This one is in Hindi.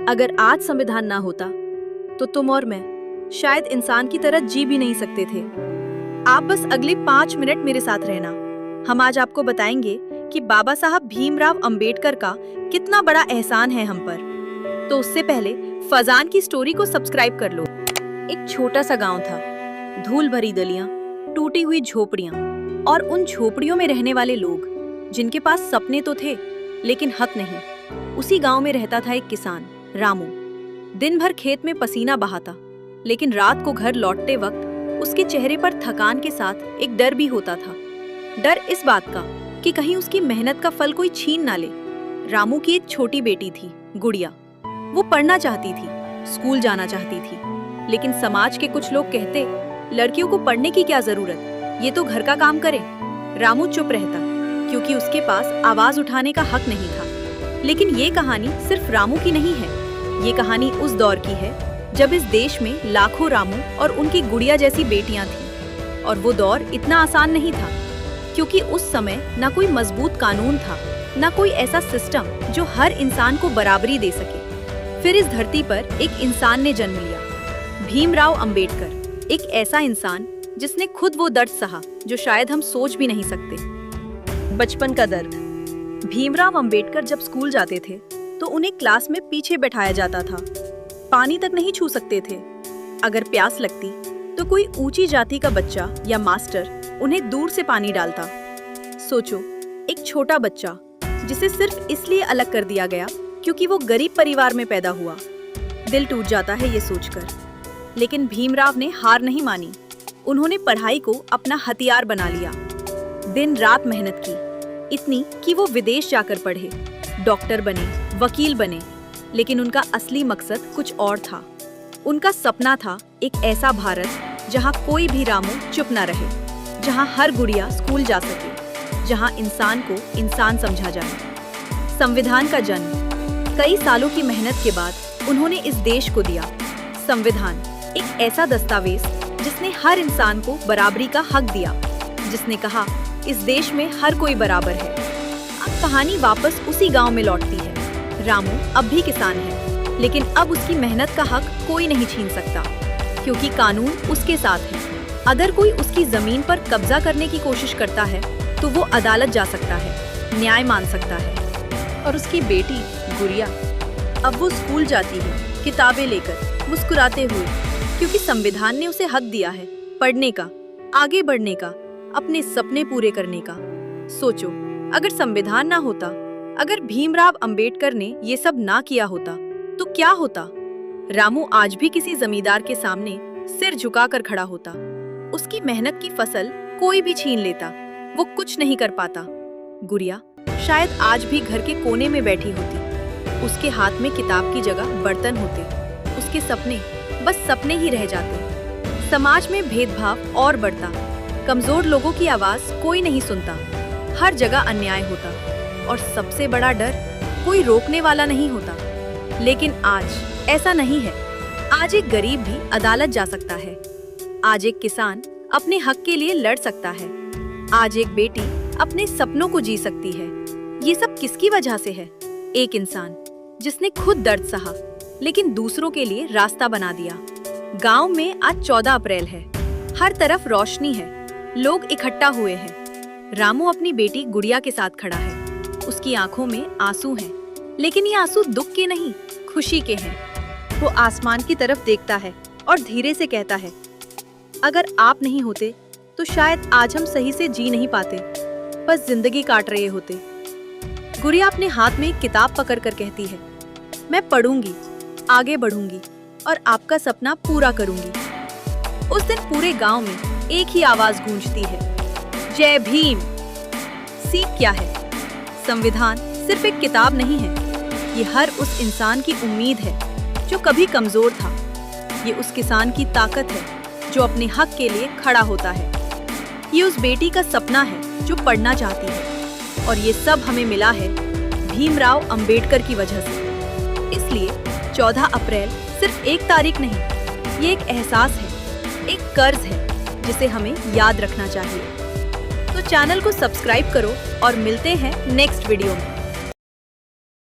अगर आज संविधान ना होता तो तुम और मैं शायद इंसान की तरह जी भी नहीं सकते थे। आप बस अगले 5 मिनट मेरे साथ रहना। हम आज आपको बताएंगे कि बाबा साहब भीमराव अंबेडकर का कितना बड़ा एहसान है हम पर। तो उससे पहले फजान की स्टोरी को सब्सक्राइब कर लो। एक छोटा सा गांव था, धूल भरी गलियां, टूटी हुई झोपड़ियां और उन झोपड़ियों में रहने वाले लोग जिनके पास सपने तो थे लेकिन हक नहीं। उसी गांव में रहता था एक किसान रामू। दिन भर खेत में पसीना बहाता, लेकिन रात को घर लौटते वक्त उसके चेहरे पर थकान के साथ एक डर भी होता था। डर इस बात का कि कहीं उसकी मेहनत का फल कोई छीन ना ले। रामू की एक छोटी बेटी थी, गुड़िया। वो पढ़ना चाहती थी, स्कूल जाना चाहती थी, लेकिन समाज के कुछ लोग कहते, लड़कियों को पढ़ने की क्या जरूरत, ये तो घर का काम करे। रामू चुप रहता क्योंकि उसके पास आवाज उठाने का हक नहीं था। लेकिन ये कहानी सिर्फ रामू की नहीं है, ये कहानी उस दौर की है जब इस देश में लाखों रामू और उनकी गुड़िया जैसी बेटियां थीं। और वो दौर इतना आसान नहीं था क्योंकि उस समय ना कोई मजबूत कानून था, ना कोई ऐसा सिस्टम जो हर इंसान को बराबरी दे सके। फिर इस धरती पर एक इंसान ने जन्म लिया, भीमराव अंबेडकर। एक ऐसा इंसान जिसने खुद वो दर्द सहा जो शायद हम सोच भी नहीं सकते। बचपन का दर्द। भीमराव अंबेडकर जब स्कूल जाते थे तो उन्हें क्लास में पीछे बैठाया जाता था। पानी तक नहीं छू सकते थे। अगर प्यास लगती तो कोई ऊंची जाति का बच्चा या मास्टर उन्हें दूर से पानी डालता। सोचो, एक छोटा बच्चा जिसे सिर्फ इसलिए अलग कर दिया गया क्योंकि वो गरीब परिवार में पैदा हुआ। दिल टूट जाता है ये सोचकर। लेकिन भीमराव ने हार नहीं मानी। उन्होंने पढ़ाई को अपना हथियार बना लिया। दिन रात मेहनत की, इतनी कि वो विदेश जाकर पढ़े, डॉक्टर बने, वकील बने। लेकिन उनका असली मकसद कुछ और था। उनका सपना था एक ऐसा भारत जहां कोई भी रामू चुप ना रहे, जहां हर गुड़िया स्कूल जा सके, जहां इंसान को इंसान समझा जाए। संविधान का जन्म। कई सालों की मेहनत के बाद उन्होंने इस देश को दिया। संविधान एक ऐसा दस्तावेज जिसने हर इंसान को बराबरी का हक दिया, जिसने कहा इस देश में हर कोई बराबर है। अब कहानी वापस उसी गांव में लौटती है। रामू अब भी किसान है, लेकिन अब उसकी मेहनत का हक कोई नहीं छीन सकता क्योंकि कानून उसके साथ है। अगर कोई उसकी जमीन पर कब्जा करने की कोशिश करता है तो वो अदालत जा सकता है, न्याय मान सकता है। और उसकी बेटी गुड़िया अब वो स्कूल जाती है, किताबें लेकर, मुस्कुराते हुए, क्योंकि संविधान ने उसे हक दिया है पढ़ने का, आगे बढ़ने का, अपने सपने पूरे करने का। सोचो, अगर संविधान ना होता, अगर भीमराव अंबेडकर ने ये सब ना किया होता तो क्या होता? रामू आज भी किसी जमींदार के सामने सिर झुकाकर खड़ा होता। उसकी मेहनत की फसल कोई भी छीन लेता, वो कुछ नहीं कर पाता। गुड़िया शायद आज भी घर के कोने में बैठी होती, उसके हाथ में किताब की जगह बर्तन होते, उसके सपने बस सपने ही रह जाते। समाज में भेदभाव और बढ़ता, कमजोर लोगों की आवाज कोई नहीं सुनता, हर जगह अन्याय होता और सबसे बड़ा डर, कोई रोकने वाला नहीं होता। लेकिन आज ऐसा नहीं है। आज एक गरीब भी अदालत जा सकता है, आज एक किसान अपने हक के लिए लड़ सकता है, आज एक बेटी अपने सपनों को जी सकती है। ये सब किसकी वजह से है? एक इंसान जिसने खुद दर्द सहा लेकिन दूसरों के लिए रास्ता बना दिया। गांव में आज 14 अप्रैल है, हर तरफ रोशनी है, लोग इकट्ठा हुए हैं। रामू अपनी बेटी गुड़िया के साथ खड़ा है, उसकी आंखों में आंसू हैं, लेकिन ये आंसू दुख के नहीं, खुशी के हैं। वो आसमान की तरफ देखता है और धीरे से कहता है, अगर आप नहीं होते तो शायद आज हम सही से जी नहीं पाते, बस जिंदगी काट रहे होते। गुड़िया अपने हाथ में एक किताब पकड़कर कहती है, मैं पढ़ूंगी, आगे बढ़ूंगी और आपका सपना पूरा करूंगी। उस दिन पूरे गांव में एक ही आवाज गूंजती है, जय भीम। सीख क्या है? संविधान सिर्फ एक किताब नहीं है, ये हर उस इंसान की उम्मीद है जो कभी कमजोर था। ये उस किसान की ताकत है जो अपने हक के लिए खड़ा होता है। ये उस बेटी का सपना है जो पढ़ना चाहती है। और ये सब हमें मिला है भीमराव अंबेडकर की वजह से। इसलिए 14 अप्रैल सिर्फ एक तारीख नहीं, ये एक एहसास है, एक कर्ज है जिसे हमें याद रखना चाहिए। तो चैनल को सब्सक्राइब करो और मिलते हैं नेक्स्ट वीडियो में।